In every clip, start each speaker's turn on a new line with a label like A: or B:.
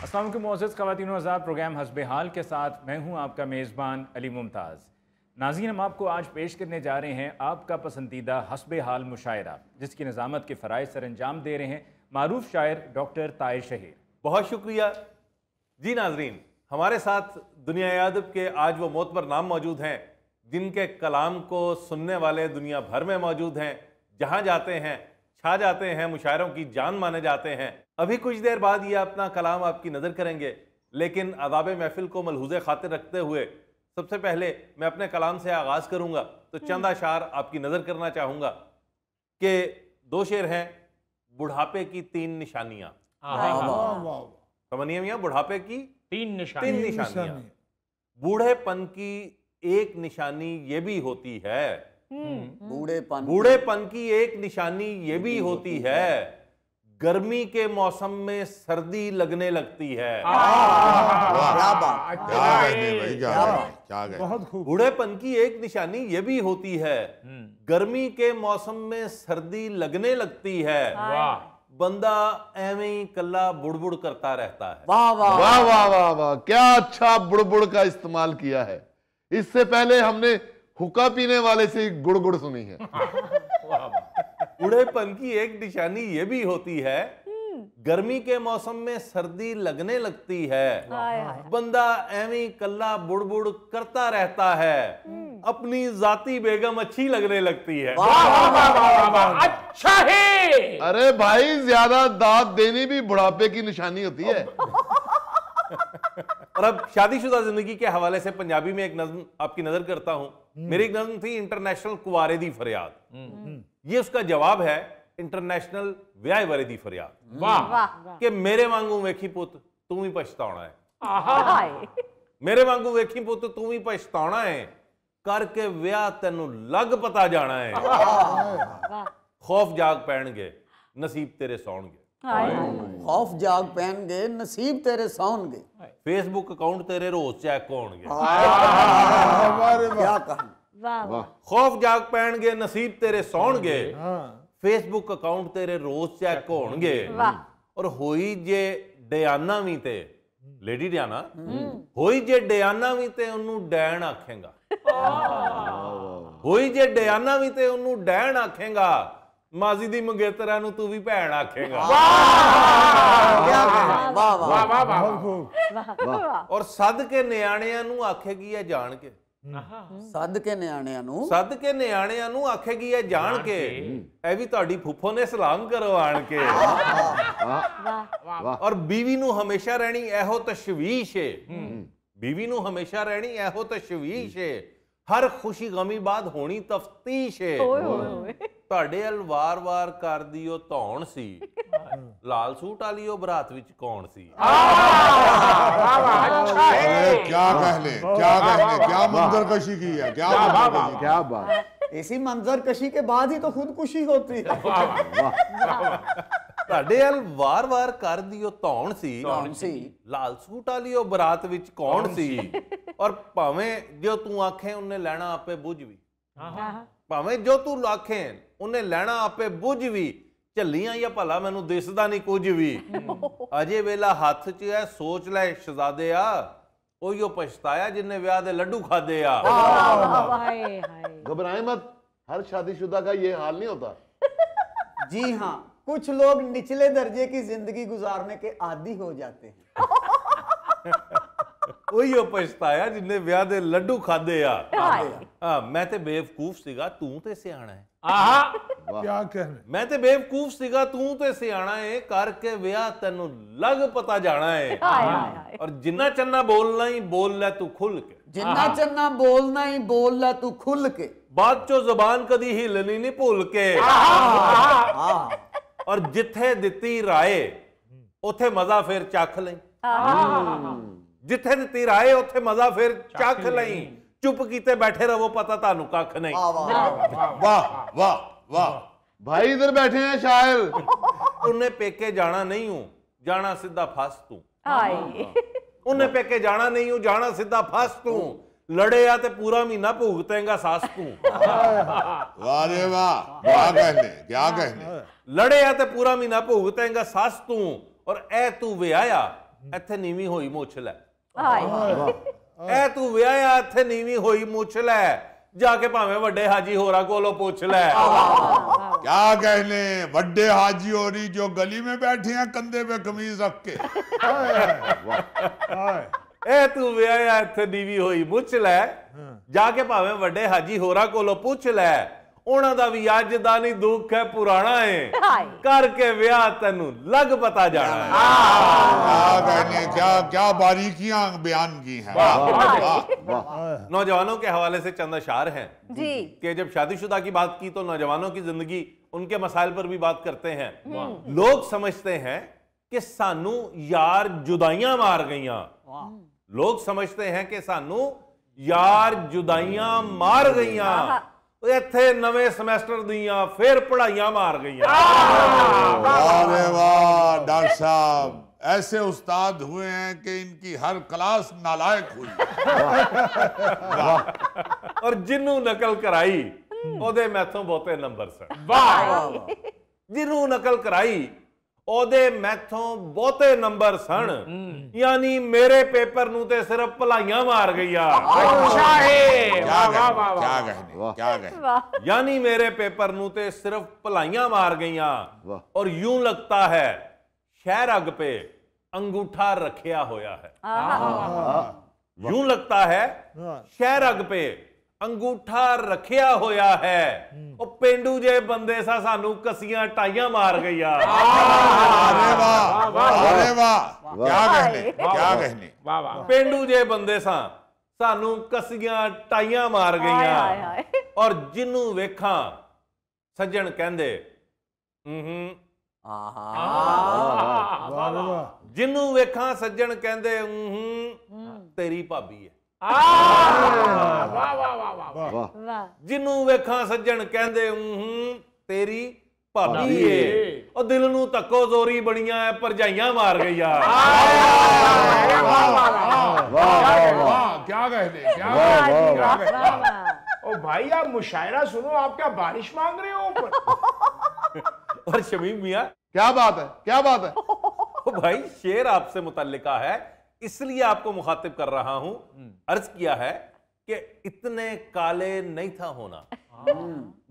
A: अस्सलाम वालेकुम मोअज़्ज़ज़ ख़वातीन व हज़रात, प्रोग्राम हस्बे हाल के साथ मैं हूँ आपका मेज़बान अली मुमताज़। नाज़रीन, हम आपको आज पेश करने जा रहे हैं आपका पसंदीदा हस्बे हाल मुशायरा, जिसकी निज़ामत के फ़राइज़ सर अंजाम दे रहे हैं मारूफ शायर डॉक्टर ताए शहीर।
B: बहुत शुक्रिया जी। नाज़रीन, हमारे साथ दुनिया अदब के आज वो मोतबर नाम मौजूद हैं जिनके कलाम को सुनने वाले दुनिया भर में मौजूद हैं। जहाँ जाते हैं छा जाते हैं, मुशायरों की जान माने जाते हैं। अभी कुछ देर बाद ये अपना कलाम आपकी नज़र करेंगे, लेकिन आदाब महफिल को मलहूज़े खातिर रखते हुए सबसे पहले मैं अपने कलाम से आगाज़ करूँगा। तो चंद अशार आपकी नज़र करना चाहूँगा कि दो शेर हैं, बुढ़ापे की तीन निशानियाँ। समझिए मियाँ, बुढ़ापे की तीन निशानियाँ। बूढ़ेपन की एक निशानी ये भी होती है, बूढ़ेपन की एक निशानी ये भी होती है, गर्मी के मौसम में सर्दी लगने लगती है। बूढ़ेपन की एक निशानी ये भी होती है, गर्मी के मौसम में सर्दी लगने लगती है। बंदा एवं ही कल्ला बुड़बुड़ करता रहता है।
C: वाह वाह वाह वाह वाह वाह, क्या अच्छा बुड़बुड़ का इस्तेमाल किया है। इससे पहले हमने हुक्का पीने वाले से गुड़ गुड़ सुनी है।
B: बूढ़ेपन की एक निशानी ये भी होती है, गर्मी के मौसम में सर्दी लगने लगती है। बंदा एवं कल्ला बुड़बुड़ करता रहता है, अपनी जाती बेगम अच्छी लगने लगती है।
A: अच्छा है।
C: अरे भाई, ज्यादा दांत देनी भी बुढ़ापे की निशानी होती है।
B: और अब शादीशुदा जिंदगी के हवाले से पंजाबी में एक नज्म आपकी नजर करता हूं। मेरी एक नज्म थी इंटरनेशनल कुवारे दी फरियाद। ये उसका जवाब है इंटरनेशनल व्याह वाले दी फरियाद।
A: वाह।
B: कि मेरे वांगू वेखी पुत तू ही पछताना है, मेरे वांगू वेखी पुत तू ही पछताना है, करके व्याह तेनू लग पता जाना है। खौफ जाग पैणगे नसीब तेरे सौणगे,
D: खौफ जाग पैणगे नसीब तेरे सौणगे,
B: फेसबुक अकाउंट तेरे रोज चेक होणगे।
D: क्या कहना।
B: खौफ जाग पैणगे नसीब तेरे सौणगे, फेसबुक अकाउंट तेरे रोज चेक होणगे। और होई जे डियाना भी ते, लेडी डियाना होई जे डियाना भी ते उन्नू डैन आखेगा, होई जे डियाना भी ते उन्नू डैन आखेगा, माजी दी मंगेतरा नू तू भी भैन आखेगा। और सद के नियाणियां नू आखेगी है जान के,
D: सद के नियाणियां नू,
B: सद के नियाणियां नू आखेगी है जान के, ए भी तुहाडी फुफो ने सलाम करो आन के। और बीवी नू हमेशा रहनी एहो तशवीश है, बीवी नू हमेशा रहनी एहो तशवीश है, हर खुशी गमी बाद होनी तफ्तीश है। ਤੁਹਾਡੇ ਅਲ ਵਾਰ-ਵਾਰ ਕਰਦੀ ਉਹ ਧੌਣ ਸੀ, ਲਾਲ ਸੂਟ ਵਾਲੀ ਉਹ ਬਰਾਤ ਵਿੱਚ ਕੌਣ ਸੀ।
E: क्या कहने, क्या कहने, क्या मंजर कशी की है, क्या मंजर कशी,
C: क्या बात।
D: इसी मंजर कशी के बाद ही तो खुदकुशी होती है।
B: ਤੁਹਾਡੇ ਅਲ ਵਾਰ-ਵਾਰ ਕਰਦੀ ਉਹ ਧੌਣ ਸੀ, ਲਾਲ ਸੂਟ ਵਾਲੀ ਉਹ ਬਰਾਤ ਵਿੱਚ ਕੌਣ ਸੀ। ਔਰ ਭਾਵੇਂ ਜੋ ਤੂੰ ਆਖੇ ਉਹਨੇ ਲੈਣਾ ਆਪੇ ਬੁੱਝ ਵੀ, ਭਾਵੇਂ ਜੋ ਤੂੰ ਆਖੇ ਉਹਨੇ ਲੈਣਾ ਆਪੇ ਬੁੱਝ ਵੀ, ਝੱਲੀਆਂ ਜਾਂ ਭਲਾ ਮੈਨੂੰ ਦਿਸਦਾ ਨਹੀਂ ਕੁਝ ਵੀ। ਅਜੇ ਵੇਲਾ ਹੱਥ 'ਚ ਹੈ ਸੋਚ ਲੈ ਸ਼ਹਜ਼ਾਦੇ ਆ, ਉਹੀਓ ਪਛਤਾਇਆ जिन्ने ਵਿਆਹ ਦੇ ਲੱਡੂ ਖਾਦੇ आ।
C: घबराए मत, हर शादीशुदा का ये हाल नहीं होता।
D: जी हाँ, कुछ लोग निचले दर्जे की जिंदगी गुजारने के आदी हो जाते हैं।
B: ਉਹੀਓ ਪਛਤਾਇਆ जिन्ने ਵਿਆਹ ਦੇ ਲੱਡੂ ਖਾਦੇ ਆ। ਹਾਂ, ਮੈਂ ਤੇ ਬੇਵਕੂਫ ਸੀਗਾ ਤੂੰ ਤੇ ਸਿਆਣਾ ਹੈ।
E: क्या कहने।
B: ਮੈਂ ਤੇ ਬੇਵਕੂਫ ਸੀਗਾ ਤੂੰ ਤੇ ਸਿਆਣਾ ਹੈ, ਕਰਕੇ ਵਿਆਹ ਤੈਨੂੰ ਲੱਗ ਪਤਾ ਜਾਣਾ ਹੈ। ਔਰ ਜਿੰਨਾ ਚੰਨਾ ਬੋਲਣਾ ਹੀ ਬੋਲ ਲੈ ਤੂੰ ਖੁੱਲ ਕੇ,
D: जिन्ना चन्ना बोलना ही बोल ला तू खुल के,
B: ਬਾਅਦ ਚੋਂ ਜ਼ਬਾਨ ਕਦੀ ਹਿੱਲਣੀ ਨਹੀਂ ਭੁੱਲ ਕੇ। ਔਰ ਜਿੱਥੇ ਦਿੱਤੀ ਰਾਏ ਉੱਥੇ ਮਜ਼ਾ ਫਿਰ ਚੱਖ ਲਈ, ਜਿੱਥੇ ਦਿੱਤੀ ਰਾਏ ਉੱਥੇ ਮਜ਼ਾ ਫਿਰ ਚੱਖ ਲਈ। ਚੁੱਪ ਕੀਤੇ बैठे रहो पता ਤੁਹਾਨੂੰ ਕੱਖ नहीं।
E: वाह वाह वाह।
C: भाई इधर बैठे हैं शायर।
B: ਉਹਨੇ ਪੇਕੇ ਜਾਣਾ ਨਹੀਂ ਹੂੰ, ਜਾਣਾ ਸਿੱਧਾ ਫਸ ਤੂੰ। ਉਹਨੇ ਪੇਕੇ ਜਾਣਾ ਨਹੀਂ ਹੂੰ, ਜਾਣਾ ਸਿੱਧਾ ਫਸ ਤੂੰ। लड़े आ ते पूरा महीना भुगतेगा सास तू।
E: वाह रे वाह, क्या कहने, क्या कहने।
B: लड़े आ ते पूरा महीना भुगतेगा सास तू, और ए तू विआया ਇੱਥੇ ਨੀਵੀਂ ਹੋਈ ਮੁੱਛ ਲੈ।
F: ਹਾਏ
B: ਇਹ ਤੂੰ ਵਿਆਹਿਆ ਇੱਥੇ ਨੀਵੀਂ ਹੋਈ ਮੁੱਛ ਲੈ, जाके भावें वड्डे हाजी होरा कोलो पूछ ले।
E: क्या कहने वड्डे हाजी होरी जो गली में बैठे हैं कंधे पे कमीज रख के।
B: ए तू विआया इत्थे नीवी होई मुछ ले, जाके भावें वड्डे हाजी होरा कोलो पूछ ले, उन्हां दा भी अज दा नहीं दुख है पुराना है, करके विआह तैनू लग पता जाना है।
E: क्या कहने क्या क्या बारीकियां बयान की हैं।
B: नौजवानों के हवाले से चंद अशार हैं
F: जी
B: कि जब शादीशुदा की बात की तो नौजवानों की जिंदगी उनके मसाइल पर भी बात करते हैं। लोग समझते हैं कि सानू यार जुदाइयां मार गईयां, लोग समझते हैं कि सानू यार जुदाइयां मार गईयां, इत्थे नवे सेमेस्टर दियां फिर पढ़ाइयां मार गईयां।
E: अरे वाह डॉक्टर साहब, ऐसे उस्ताद हुए हैं कि इनकी हर क्लास नालायक हुई।
B: और जिन्नू नकल कराई ओदे मैथों बहुते नंबर सन। जिन्नू नकल कराई ओदे मैथों बहुते नंबर सन, यानी मेरे पेपर नू ते सिर्फ भलाइयां मार गईया।
E: क्या कहने
B: यानी मेरे पेपर नू ते सिर्फ भलाइयां मार गईया। और यूं लगता है शहर अग पे अंगूठा रखिया होया है। यूं लगता है शहर अग पे अंगूठा रखिया होया है। ओ पेंडू जे बंदे सा सानू कसियां टाइयां मार गईया।
E: अरे वाह अरे वाह, क्या कहने
B: पेंडू जे बंदे सा सानू कसियां टाइयां मार गईया। और जिन्नू वेखा सज्जन कहंदे जिन्नू वेखा सज्जन कहंदे तेरी भाभी है। जिन्नू वेखा सज्जन कहंदे तेरी भाभी है। और दिल नू तक्को जोरी बड़ियां है भरजाइयां मार गईया।
E: क्या कहने
G: ओ भाई आप मुशायरा सुनो, आप क्या बारिश मांग रहे हो ऊपर?
B: और शमीम मियां
C: क्या बात है, क्या बात है?
B: ओ भाई शेर आपसे मुतल्लिका है, इसलिए आपको मुखातिब कर रहा हूं। अर्ज किया है कि इतने काले नहीं था होना,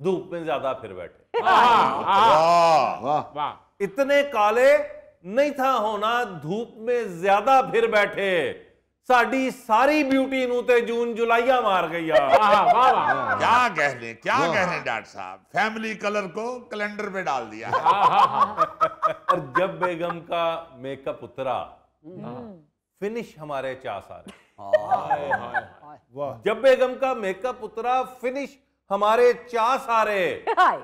B: धूप में ज्यादा फिर बैठे। इतने काले नहीं था होना, धूप में ज्यादा फिर बैठे, साड़ी सारी ब्यूटी नू ते जून जुलाइया मार गईया।
E: क्या कहने डॉक्टर साहब, फैमिली कलर को कैलेंडर पे डाल दिया।
B: और जब बेगम का मेकअप उतरा फिनिश हमारे चा सारे। जब बेगम का मेकअप उतरा फिनिश हमारे चा सारे,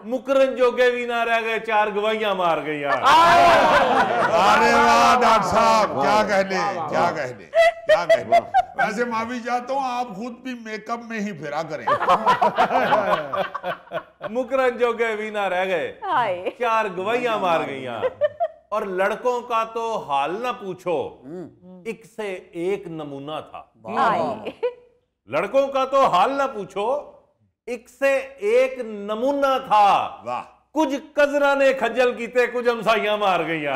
B: मुकरन जोगे भी ना रह गए, चार गवाहियां मार गईया।
E: अरे वाह डॉक्टर साहब, क्या कहने। वैसे माफी चाहता हूँ, आप खुद भी मेकअप में ही फिरा करें।
B: मुकरन जोगे भी ना रह गए, चार गवाहियां मार गईया। और लड़कों का तो हाल ना पूछो, एक से एक नमूना था। लड़कों का तो हाल ना पूछो, एक से एक नमूना था।
E: वाह,
B: कुछ कजरा ने खज्जल कीते, कुछ हमसाइयां मार गईया।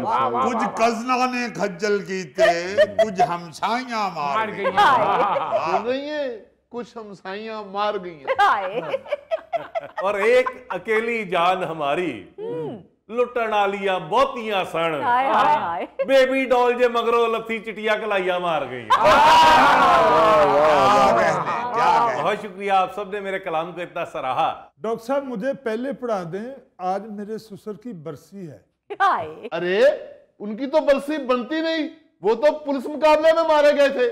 E: कुछ कजना ने खज्जल कीते, कुछ हमसाइयां मार गई।
C: सुन रही है, कुछ हमसाइयां मार गई।
B: और एक अकेली जान हमारी लुटन आलियां बहुतियां सन, बेबी डॉल जे मगरों लथी चिटिया कलाइया मार गई। बहुत शुक्रिया, आप सब ने मेरे कलाम को इतना सराहा।
H: डॉक्टर साहब मुझे पहले पढ़ा दें, आज मेरे ससुर की बरसी है।
C: अरे उनकी तो बरसी बनती नहीं, वो तो पुलिस मुकाबले में मारे गए थे।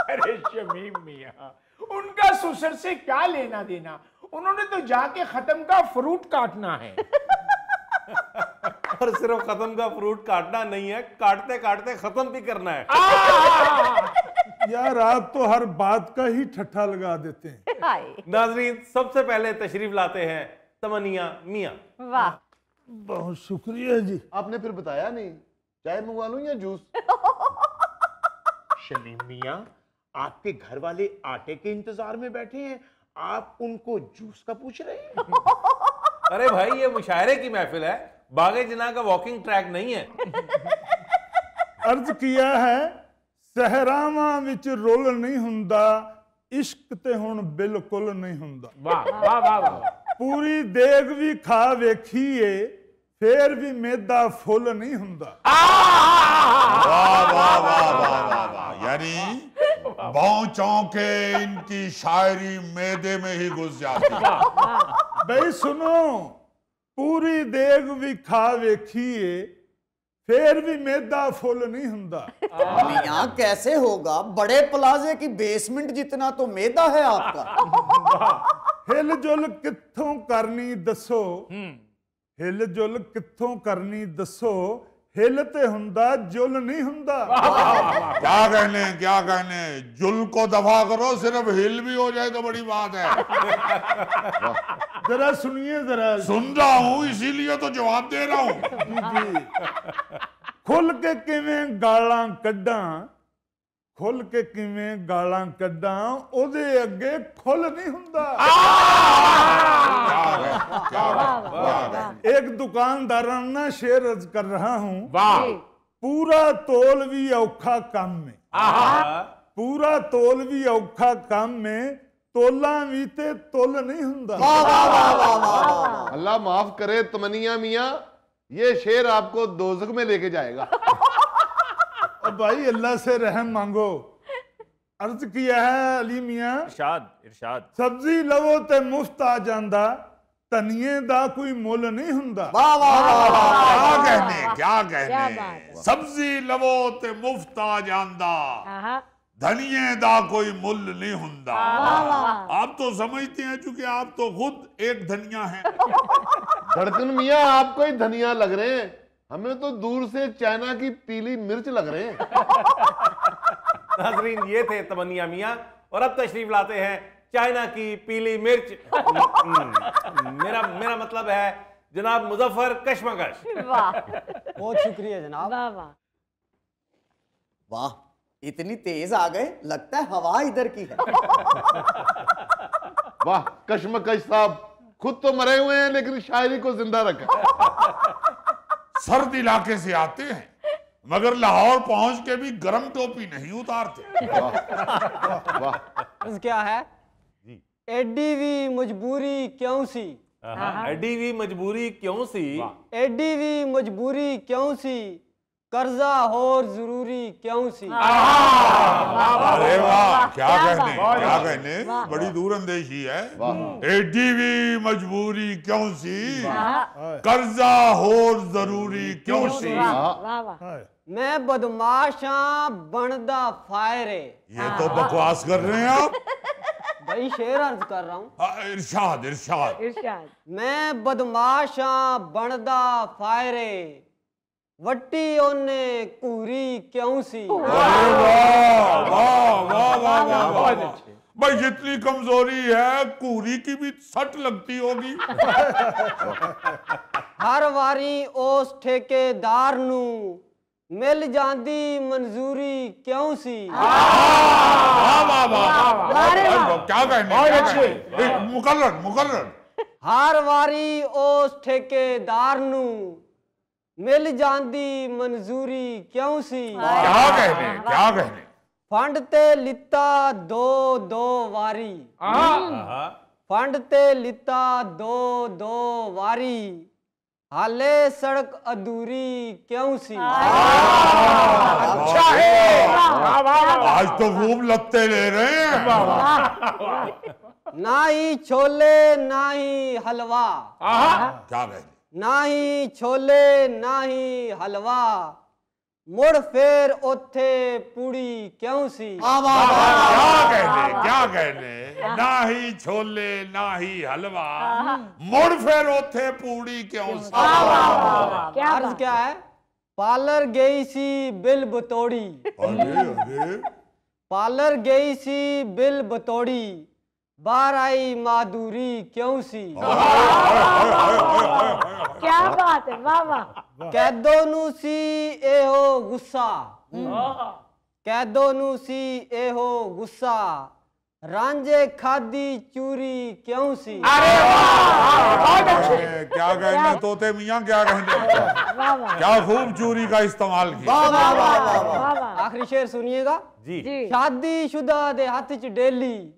G: अरे शमीम मियां, उनका ससुर से क्या लेना देना, उन्होंने तो जाके खत्म का फ्रूट काटना है।
B: और सिर्फ खत्म का फ्रूट काटना नहीं है, काटते काटते खत्म भी करना है।
H: यार आप तो हर बात का ही ठट्ठा लगा देते हैं।
B: नाजरीन, सबसे पहले तशरीफ लाते हैं तमन्निया मियां।
F: वाह,
H: बहुत शुक्रिया जी।
C: आपने फिर बताया नहीं, चाय मंगवा लूं या जूस?
G: शमीम मियां, आपके घर वाले आटे के इंतजार में बैठे हैं, आप उनको जूस का पूछ रहे हैं?
B: अरे भाई, ये मुशायरे की महफिल है, बागे जिना का वॉकिंग ट्रैक नहीं है।
H: अर्ज किया है सहरावां विच रोल नहीं हुंदा, इश्क ते हुण बिल्कुल नहीं हुंदा।
G: वाह वाह वाह वाह।
H: पूरी देग भी खा वेखीए फिर भी मेदा फुल नहीं हुंदा।
E: वाह वाह वाह वाह वाह वाह। यानी बाँव चौंके इनकी शायरी मैदे में ही घुस जाती है।
H: भाई सुनो, पूरी देग भी खा वेखीए फिर भी मेदा फुल नहीं हुंदा।
D: मियां कैसे होगा, बड़े प्लाजे की बेसमेंट जितना तो मैदा है आपका।
H: हिल जुल कित्थों करनी दसो, हिल जुल कित्थों करनी दसो, हिल ते हुंदा जुल नहीं हुंदा।
E: क्या कहने, जुल को दफा करो, सिर्फ हिल भी हो जाए तो बड़ी बात है।
H: जरा सुनिए, जरा
E: सुन रहा हूं, इसीलिए तो जवाब दे रहा हूं।
H: खुल के किवें गालां कड्डां, खुल के किवें गालां कड्डां, ओदे अगे खुल नहीं हुंदा। एक दुकानदारां ना शेर अर्ज कर रहा हूं।
G: वाह।
H: पूरा तोल भी औखा काम में, पूरा तोल भी औखा काम में, तोला भी ते तोल नहीं हुंदा।
C: अल्लाह माफ करे तमनिया मियां, ये शेर आपको दोज़ख में लेके जाएगा।
H: अब भाई अल्लाह से रहम मांगो। अर्ज किया है अली मियां,
A: इरशाद इरशाद।
H: सब्जी लवो ते मुफ्त आ जांदा, धनिए दा कोई मुल नहीं हुंदा।
E: क्या कहने, सब्जी लवो ते मुफ्त आ जांदा, धनिए दा कोई मुल नहीं हुंदा। आप तो समझते हैं चूंकि आप तो खुद एक धनिया हैं।
C: धड़कन मियां आप कोई धनिया लग रहे हैं, हमें तो दूर से चाइना की पीली मिर्च लग रहे हैं।
B: नाजरीन, ये थे तमन्निया मियां, और अब तशरीफ लाते हैं चाइना की पीली मिर्च। मेरा मतलब है जनाब मुजफ्फर कशमकश।
D: बहुत शुक्रिया जनाब।
F: वाह वाह।
D: वाह, इतनी तेज आ गए, लगता है हवा इधर की है।
C: वाह कशमकश साहब, खुद तो मरे हुए हैं लेकिन शायरी को जिंदा रखा।
E: सर्द इलाके से आते हैं मगर लाहौर पहुंच के भी गर्म टोपी नहीं उतारते।
I: वाह। क्या है एडी भी मजबूरी क्यों सी,
B: एडी भी मजबूरी क्यों सी,
I: एडी भी मजबूरी क्यों सी, कर्जा और जरूरी क्यों सी।
E: अरे वाह, क्या कहने, बड़ी दूर अंदेशी है। एडी भी मजबूरी क्यों सी, कर्जा और जरूरी क्यों सी।
I: मैं बदमाशा बनदा फायरे।
E: ये तो बकवास कर रहे हैं आप।
I: भाई शेर अर्ज कर रहा हूँ।
E: इरशाद इरशाद
F: इरशाद।
I: मैं बदमाशा बनदा फायरे, वट्टी ओने कूरी क्यों सी।
E: अरे वाह वाह वाह वाह वाह वाह। भाई जितनी कमजोरी है कूरी की भी सट लगती होगी।
I: हर वारी ओस ठेकेदार नू मिल जांदी मंजूरी क्यों सी।
E: वाह वाह वाह, क्या कहने, मुकर्रर।
I: हर वारी ओस ठेकेदार नू मिल जांदी मंजूरी क्यों सी।
E: क्या कहने।
I: फंड ते लिता दो वारी, फंड ते लिता दो वारी, हाले सड़क अधूरी क्यों सी।
G: अच्छा है,
E: आज तो खूब लत्ते ले रहे हैं।
I: ना ही छोले ना ही हलवा,
E: क्या कहने,
I: ना ही छोले ना ही हलवा, मुड़ फेर ओथे पूड़ी क्यों सी।
E: क्या कहने, ना ही छोले ना ही हलवा, मुड़ फेर ओथे पूड़ी क्यों सी।
I: अर्ज क्या है, पार्लर गई सी बिल बतोड़ी, पार्लर गई सी बिल बतोड़ी, बाहर आई माधुरी क्यों सी।
F: क्या बात है, वाह वाह।
I: कैदो नू सी एहो गुस्सा, कैदो नू सी एहो गुस्सा, रांझे खादी चूरी क्यों सी।
E: क्या कहने तोते मियाँ, क्या कहने, क्या खूब चूरी का इस्तेमाल किया।
I: आखिरी शेर सुनिएगा
B: जी।
I: शादी शुदा दे हाथ च डेली,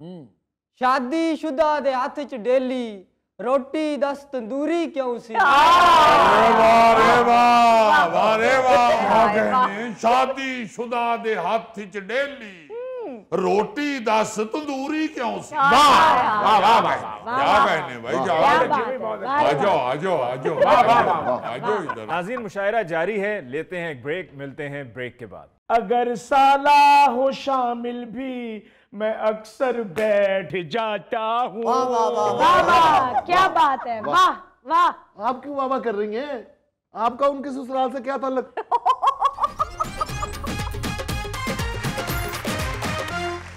I: शादी शुदा दे हाथ च डेली, रोटी दस तंदूरी क्यों सी।
E: शादी शुदा दे हाथ च डेली, रोटी दस तंदूरी क्यों सी। क्या कहने भाई, आजो आजो आजो आजो इधर।
A: नाज़रीन, मुशायरा जारी है, लेते हैं एक ब्रेक, मिलते हैं ब्रेक के बाद।
G: अगर साला हो शामिल भी मैं अक्सर बैठ जाता हूँ।
F: वाह वाह, क्या बात है, वाह वाह।
C: आप क्यों वाह कर रही हैं? आपका उनके ससुराल से क्या ताल्लुक?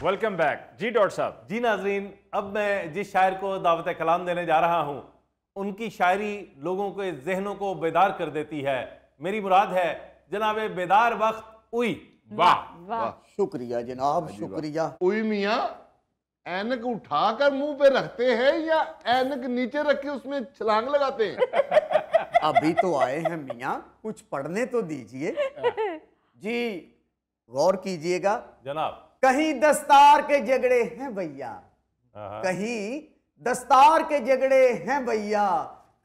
A: वेलकम बैक जी डॉक्टर साहब।
B: जी नाजरीन, अब मैं जिस शायर को दावत कलाम देने जा रहा हूँ, उनकी शायरी लोगों के जहनों को बेदार कर देती है। मेरी मुराद है जनाबे बेदार वक्त उई।
A: वाह
F: वाह,
D: शुक्रिया जनाब, शुक्रिया।
C: उई मियाँ, ऐनक उठाकर मुंह पे रखते हैं या ऐनक नीचे रख के उसमें छलांग लगाते हैं?
D: अभी तो आए हैं मियाँ, कुछ पढ़ने तो दीजिए। जी गौर कीजिएगा।
B: जनाब।
D: कहीं दस्तार के झगड़े हैं भैया, कहीं दस्तार के झगड़े हैं भैया,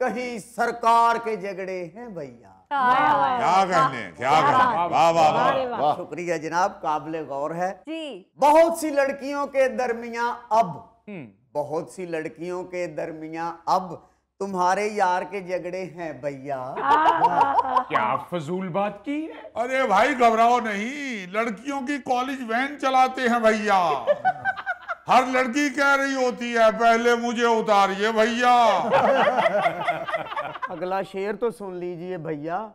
D: कहीं सरकार के झगड़े हैं भैया।
E: क्या कहने, क्या कहने, वाह वाह वाह।
D: शुक्रिया जनाब, काबिले गौर है
F: जी।
D: बहुत सी लड़कियों के दरमियां अब, बहुत सी लड़कियों के दरमियां अब तुम्हारे यार के झगड़े हैं भैया।
G: क्या फजूल बात की है।
E: अरे भाई घबराओ नहीं, लड़कियों की कॉलेज वैन चलाते हैं भैया। हर लड़की कह रही होती है पहले मुझे उतारिए भैया।
D: अगला शेर तो सुन लीजिए भैया।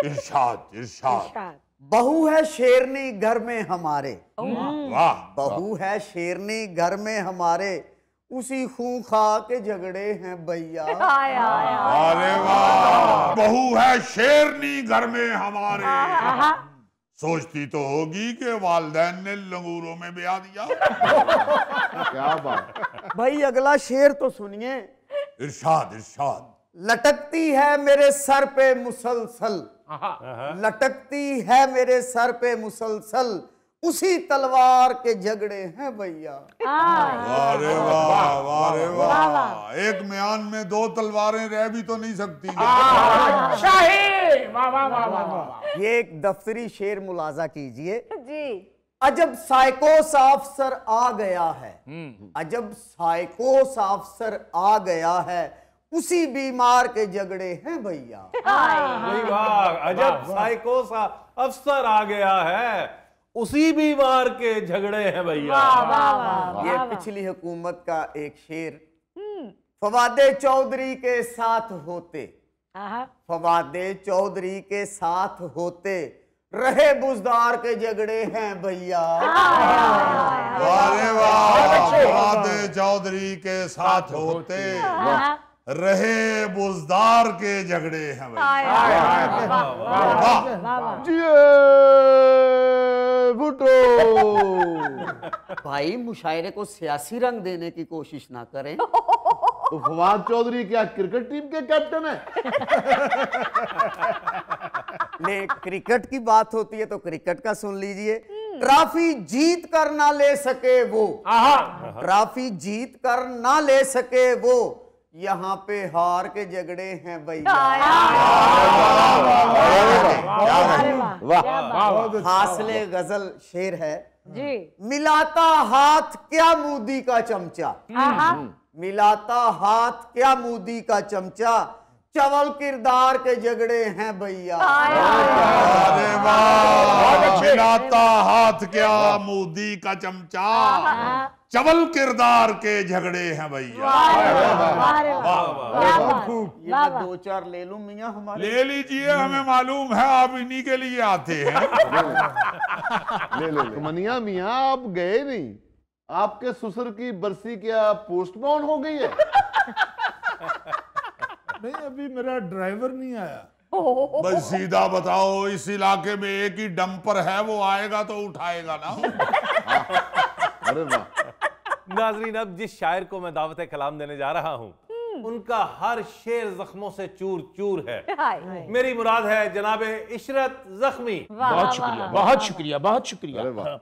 E: इरशाद इरशाद।
D: बहू है शेरनी घर में हमारे,
E: वाह।
D: बहू है शेरनी घर में हमारे, उसी खून खा के झगड़े हैं भैया।
E: अरे वाह। बहू है शेरनी घर में हमारे, सोचती तो होगी कि वालिदैन ने लंगूरों में ब्याह दिया।
C: क्या बात।
D: भाई अगला शेर तो सुनिए।
E: इरशाद इरशाद।
D: लटकती है मेरे सर पे मुसलसल, लटकती है मेरे सर पे मुसलसल, उसी तलवार के झगड़े हैं भैया।
E: अरे वाह वाह वाह। एक म्यान में दो तलवारें रह भी तो नहीं सकती।
G: शाही, वाह वाह वाह वाह।
D: ये एक दफ्तरी शेर मुलाजा कीजिए
F: जी।
D: अजब साइकोस अफसर आ गया है, अजब साइकोस अफसर आ गया है, उसी बीमार के झगड़े हैं भैया।
B: अजब साइको सा अफसर आ गया है, उसी बीमार के झगड़े हैं भैया।
D: ये पिछली हुकूमत का एक शेर। फवादे चौधरी के साथ होते, फवादे चौधरी के साथ होते, रहे बुजदार के झगड़े हैं भैया।
E: अरे वाह। फवादे चौधरी के साथ होते, रहे बुजदार के झगड़े हैं भैया।
C: भुट्टो।
D: भाई मुशायरे को सियासी रंग देने की कोशिश ना करें।
C: तो फवाद चौधरी क्या क्रिकेट टीम के कैप्टन है?
D: ले क्रिकेट की बात होती है तो क्रिकेट का सुन लीजिए। ट्रॉफी जीत कर ना ले सके वो, ट्रॉफी जीत कर ना ले सके वो, यहाँ पे हार के झगड़े हैं भैया। हासले गजल शेर है
F: जी।
D: मिलाता हाथ क्या मोदी का चमचा, मिलाता हाथ क्या मोदी का चमचा, चवल किरदार के झगड़े हैं भैया।
E: अरे वाह। मिलाता हाथ क्या मोदी का चमचा, चवल किरदार के झगड़े हैं भैया।
D: ये मैं दो चार ले लूं मियां हमारे।
E: ले लीजिए, हमें मालूम है आप इन्हीं के लिए आते हैं।
C: ले। मनिया मियां आप गए नहीं, आपके ससुर की बरसी क्या पोस्टपोन हो गई है?
H: नहीं, अभी मेरा ड्राइवर नहीं आया।
E: बस सीधा बताओ, इस इलाके में एक ही डंपर है, वो आएगा तो उठाएगा ना।
C: अरे वाह।
B: नाजरीन, अब जिस शायर को मैं दावत कलाम देने जा रहा हूँ उनका हर शेर जख्मों से चूर चूर है। मेरी मुराद है जनाब इशरत जख्मी।
G: बहुत शुक्रिया, बहुत शुक्रिया, बहुत शुक्रिया।
C: अरे वाह।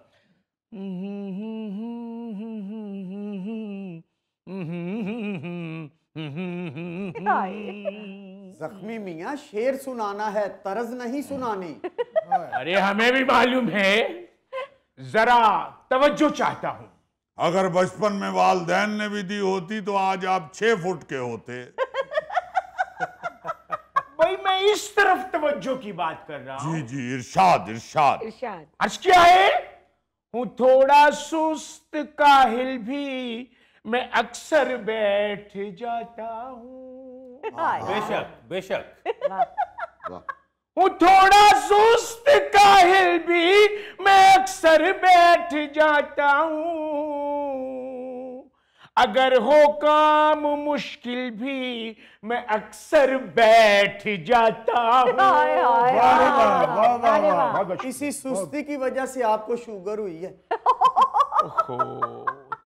D: जख्मी मियाँ, शेर सुनाना है, तरज नहीं सुनानी।
G: अरे हमें भी मालूम है, जरा तवज्जो चाहता हूँ।
E: अगर बचपन में वालदैन ने भी दी होती तो आज आप 6 फुट के होते।
G: भाई मैं इस तरफ तवज्जो की बात कर रहा हूँ।
E: जी जी, इरशाद इरशाद।
F: इरशाद।
G: अर्ज क्या है? हूँ थोड़ा सुस्त काहिल भी, मैं अक्सर बैठ जाता हूँ।
B: बेशक बेशक।
C: वाह।
G: हूँ थोड़ा सुस्त काहिल भी, मैं अक्सर बैठ जाता हूँ। अगर हो काम मुश्किल भी, मैं अक्सर बैठ जाता हूँ।
D: इसी सुस्ती की वजह से आपको शुगर हुई है।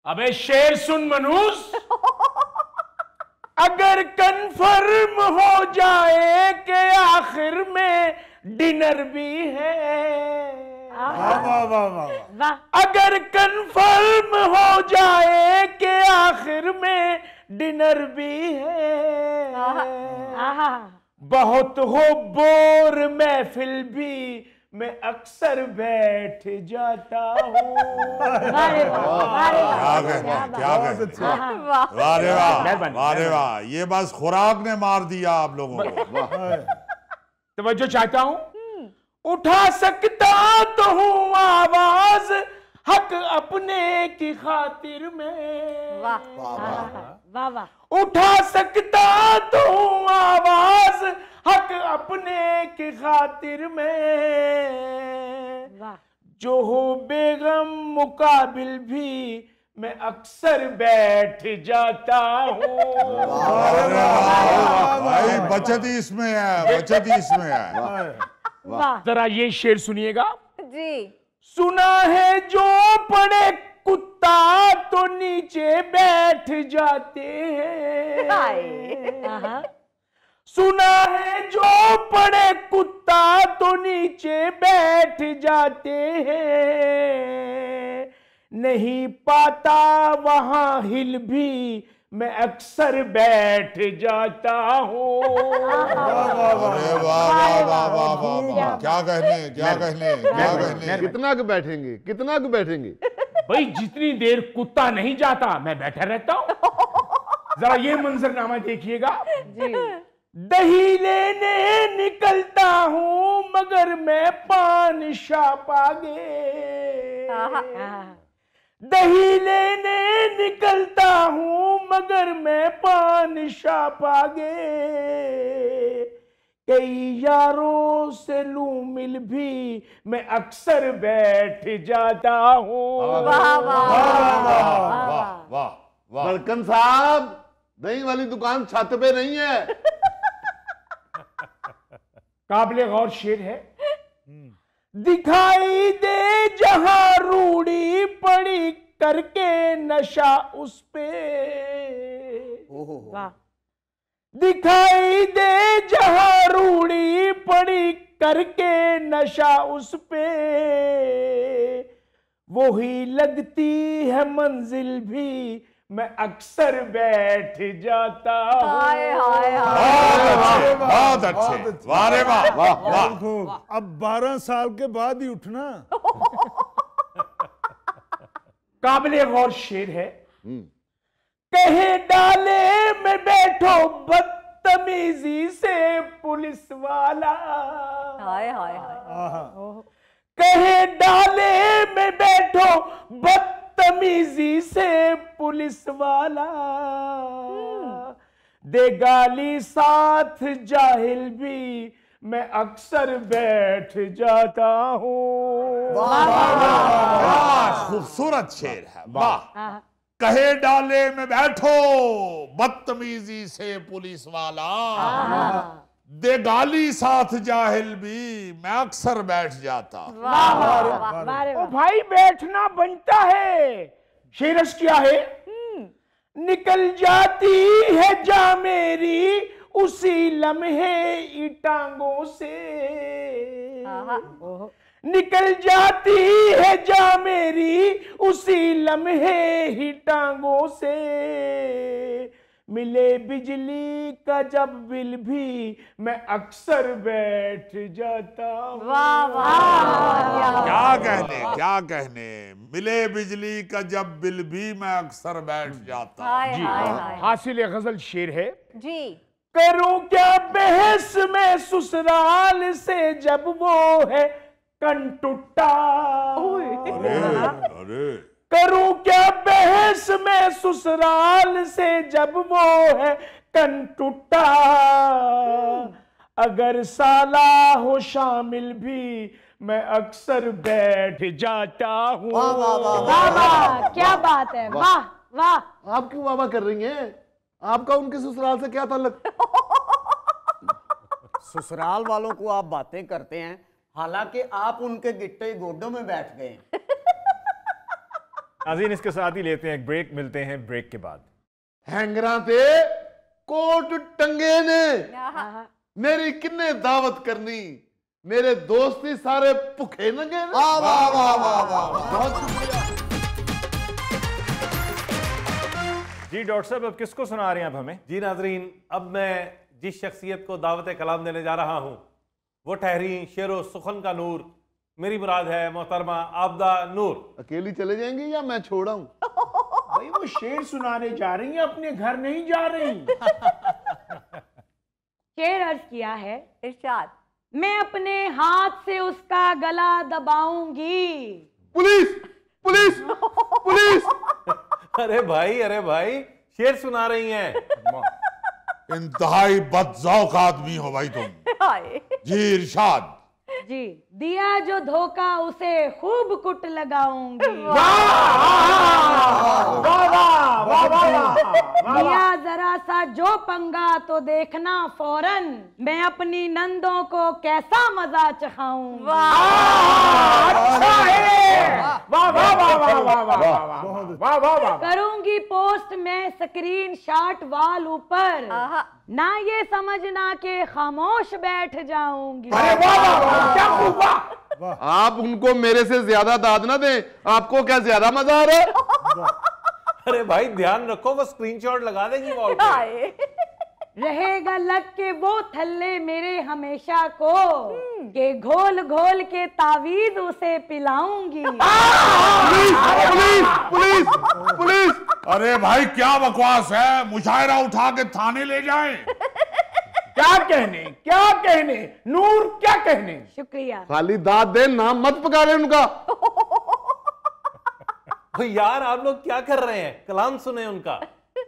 G: अबे शेर सुन मनूस, अगर कन्फर्म हो जाए कि आखिर में डिनर भी है, अगर कन्फर्म हो जाए कि आखिर में डिनर भी है, बहुत हो बोर महफिल भी, मैं अक्सर बैठ जाता हूँ।
E: क्या कहने। वाह रे वाह, वाह रे वाह। ये बस खुराक ने मार दिया आप लोगों को।
G: तवज्जो चाहता हूँ। उठा सकता तो हूँ आवाज हक अपने की खातिर में।
F: वाह वाह।
G: उठा सकता तो हूँ आवाज हक अपने की खातिर में। जो हो बेगम मुकाबिल भी, मैं अक्सर बैठ जाता हूँ।
E: भाई बचत ही इसमें है, बचत ही इसमें है।
G: जरा ये शेर सुनिएगा
F: जी।
G: सुना है जो पड़े कुत्ता तो नीचे बैठ जाते हैं। सुना है जो पड़े कुत्ता तो नीचे बैठ जाते हैं। नहीं पाता वहां हिल भी, मैं अक्सर बैठ जाता हूँ।
E: अरे वाह वाह वाह वाह वाह। क्या कहने, क्या कहने, क्या कहने।
C: कितना के बैठेंगे, कितना के बैठेंगे?
G: भाई जितनी देर कुत्ता नहीं जाता मैं बैठा रहता हूँ। जरा ये मंजरनामा देखिएगा। दही लेने निकलता हूँ मगर मैं पान शाप आगे। दही लेने निकलता हूँ मगर मैं पान शाप आगे। कई यारों से लूं मिल भी, मैं अक्सर बैठ जाता हूँ।
C: वाह वाह। बड़कन साहब, दही वाली दुकान छत पे नहीं है।
G: काबिले गौर शेर है। दिखाई दे जहां रूड़ी पड़ी, करके नशा उस पे। दिखाई दे जहां रूड़ी पड़ी, करके नशा उस पे। वही लगती है मंजिल भी, मैं अक्सर बैठ जाता हूँ।
E: बहुत अच्छे। वाह रे वाह वाह।
H: अब 12 साल के बाद ही उठना।
G: काबिले गौर शेर है। कहे डाले में बैठो बदतमीजी से पुलिस वाला। कहे डाले में बैठो बदतमीजी से पुलिस वाला। दे गाली साथ जाहिल भी, मैं अक्सर बैठ जाता हूँ।
E: खूबसूरत शेर है। वाह। कहे डाले में बैठो बदतमीजी से पुलिस वाला, दे गाली साथ जाहिल भी, मैं अक्सर बैठ जाता।
G: ओ भाई बैठना बनता है, शेर अर्ज किया है, निकल जाती है जा मेरी उसी लम्हे ई टांगों से, निकल जाती है जा मेरी उसी लम्हे ही टांगों से, मिले बिजली का जब बिल भी मैं अक्सर बैठ जाता हूं।
F: वाह वाह,
E: क्या कहने, मिले बिजली का जब बिल भी मैं अक्सर बैठ जाता हूं।
G: जी हासिल गजल शेर है
F: जी।
G: करूं क्या बहस में ससुराल से जब वो है कन टूटा,
E: अरे
G: करूं क्या बहस में ससुराल से जब वो है कन टूटा, अगर साला हो शामिल भी मैं अक्सर बैठ जाता हूँ।
F: वाह वाह, क्या बात है, वाह वाह।
C: आप क्यों वाह कर रही हैं? आपका उनके ससुराल से क्या ताल्लुक?
D: ससुराल वालों को आप बातें करते हैं, हालांकि आप उनके गिट्टे गोडों में बैठ गए हैं।
A: नाज़रीन, इसके साथ ही लेते हैं एक ब्रेक, मिलते हैं ब्रेक के बाद।
C: हैंगरा ते कोट टंगे ने मेरी किन्ने दावत करनी, मेरे दोस्त ही सारे भुखे नंगे ने।
D: वाह वाह वाह वाह वाह,
C: बहुत शुक्रिया।
A: जी डॉक्टर साहब, अब किसको सुना रहे हैं अब हमें?
B: जी नाजरीन, अब मैं जिस शख्सियत को दावत कलाम देने जा रहा हूँ वो ठहरी शेरो सुखन का नूर, मेरी मुराद है मोहतरमा आबदा नूर।
C: अकेली चले जाएंगी या मैं छोड़ाऊं?
G: भाई वो शेर सुनाने जा रही हैं, अपने घर नहीं जा रही।
F: शेर अर्ज किया है, इरशाद, मैं अपने हाथ से उसका गला दबाऊंगी।
C: Police police police!
B: अरे भाई शेर सुना रही हैं।
E: इंतहाई बदजौक आदमी हो भाई तुम। जी इरशाद।
F: जी, दिया जो धोखा उसे खूब कुट लगाऊंगी। दिया जरा सा जो पंगा तो देखना फौरन, मैं अपनी नंदों को कैसा मजा चखाऊंगी। करूंगी पोस्ट में स्क्रीन शॉट वाल ऊपर, ना ये समझना के खामोश बैठ जाऊंगी।
C: आप उनको मेरे से ज्यादा दाद ना दें, आपको क्या ज्यादा मजा आ रहा है?
B: अरे भाई ध्यान रखो, वो स्क्रीनशॉट लगा देगी वॉल पे।
F: रहेगा लग के वो थल्ले मेरे हमेशा को, के घोल घोल के तावीज उसे पिलाऊंगी।
C: Police police police!
E: अरे भाई क्या बकवास है, मुशायरा उठा के थाने ले जाएं।
G: क्या कहने नूर, क्या कहने।
F: शुक्रिया।
C: खाली दाद दे, नाम मत पुकारे उनका।
B: तो यार आप लोग क्या कर रहे हैं, कलाम सुने उनका।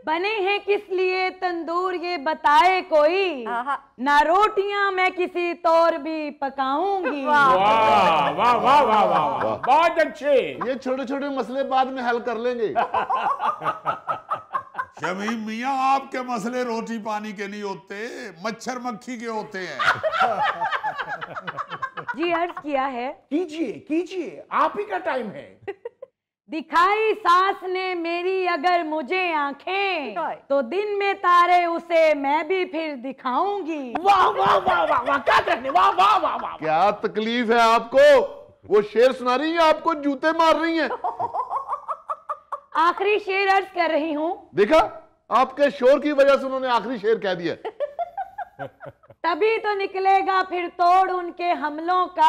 F: बने हैं किस लिए तंदूर ये बताए कोई, ना रोटियां मैं किसी तौर भी पकाऊंगी।
G: वाह वाह वाह वाह वाह वाह, बहुत अच्छे।
C: ये छोटे छोटे मसले बाद में हल कर लेंगे।
E: शमीम मियाँ, आपके मसले रोटी पानी के नहीं होते, मच्छर मक्खी के होते हैं।
F: जी अर्ज किया है,
G: कीजिए आप ही का टाइम है।
F: दिखाई सास ने मेरी अगर मुझे आंखें, तो दिन में तारे उसे मैं भी फिर दिखाऊंगी।
G: वाह वाह वाह वाह वाह, क्या कहने, वाह वाह वाह वाह।
C: क्या तकलीफ है आपको? वो शेर सुना रही है, आपको जूते मार रही हैं।
F: आखिरी शेर अर्ज कर रही हूँ।
C: देखा, आपके शोर की वजह से उन्होंने आखिरी शेर कह दिया।
F: तभी तो निकलेगा फिर तोड़ उनके हमलों का,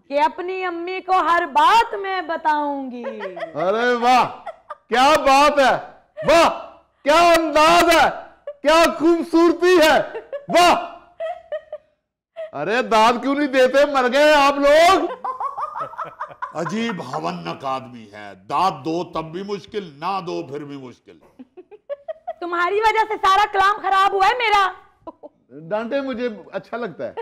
F: कि अपनी अम्मी को हर बात मैं बताऊंगी।
C: अरे वाह, क्या बात है, वाह क्या अंदाज है, क्या खूबसूरती है, वाह! अरे दाद क्यों नहीं देते, मर गए आप लोग।
E: अजीब हवन्नक आदमी है, दाद दो तब भी मुश्किल, ना दो फिर भी मुश्किल।
F: तुम्हारी वजह से सारा कलाम खराब हुआ है मेरा।
C: डांटे मुझे अच्छा लगता है।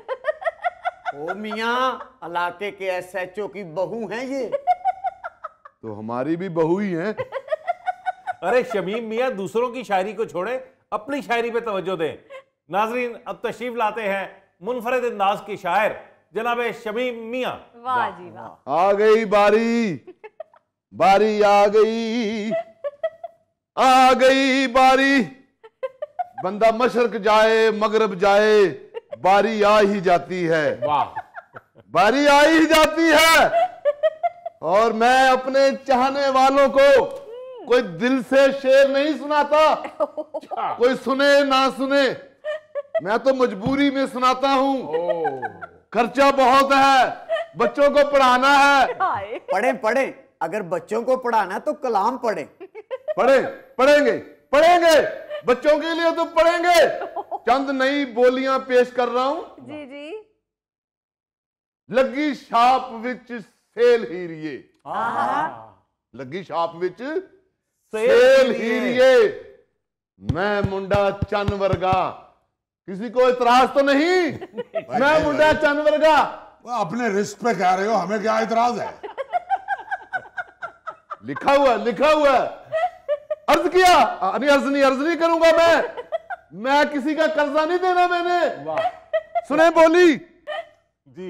D: ओ मियाँ, इलाके के SHO की बहू हैं ये।
C: तो हमारी भी बहू ही है।
B: अरे शमीम मियाँ, दूसरों की शायरी को छोड़े, अपनी शायरी पे तवज्जो दें। नाजरीन, अब तशरीफ लाते हैं मुनफरद अंदाज के शायर जनाब शमीम मियाँ।
F: वाह जी वाह।
C: आ गई बारी बारी आ गई बारी। बंदा मशरक जाए मगरब जाए, बारी आ ही जाती है।
G: वाह,
C: बारी आ ही जाती है। और मैं अपने चाहने वालों को कोई दिल से शेर नहीं सुनाता, कोई सुने ना सुने, मैं तो मजबूरी में सुनाता हूँ। खर्चा बहुत है, बच्चों को पढ़ाना है।
D: पढ़े अगर बच्चों को पढ़ाना है तो कलाम पढ़े।
C: पढ़ेंगे बच्चों के लिए तो पढ़ेंगे। चंद नई बोलियां पेश कर रहा हूं।
J: जी।
C: लगी छाप विच सेल हीरिए, लगी छाप विच सेल हीरिए, मैं मुंडा चन वर्गा। किसी को इतराज तो नहीं? मैं मुंडा चन वर्गा।
E: अपने रिस्क पे कह रहे हो, हमें क्या इतराज है?
C: लिखा हुआ अर्ज किया। अर्ज नहीं करूंगा मैं किसी का कर्जा नहीं देना मैंने। सुने बोली
B: जी।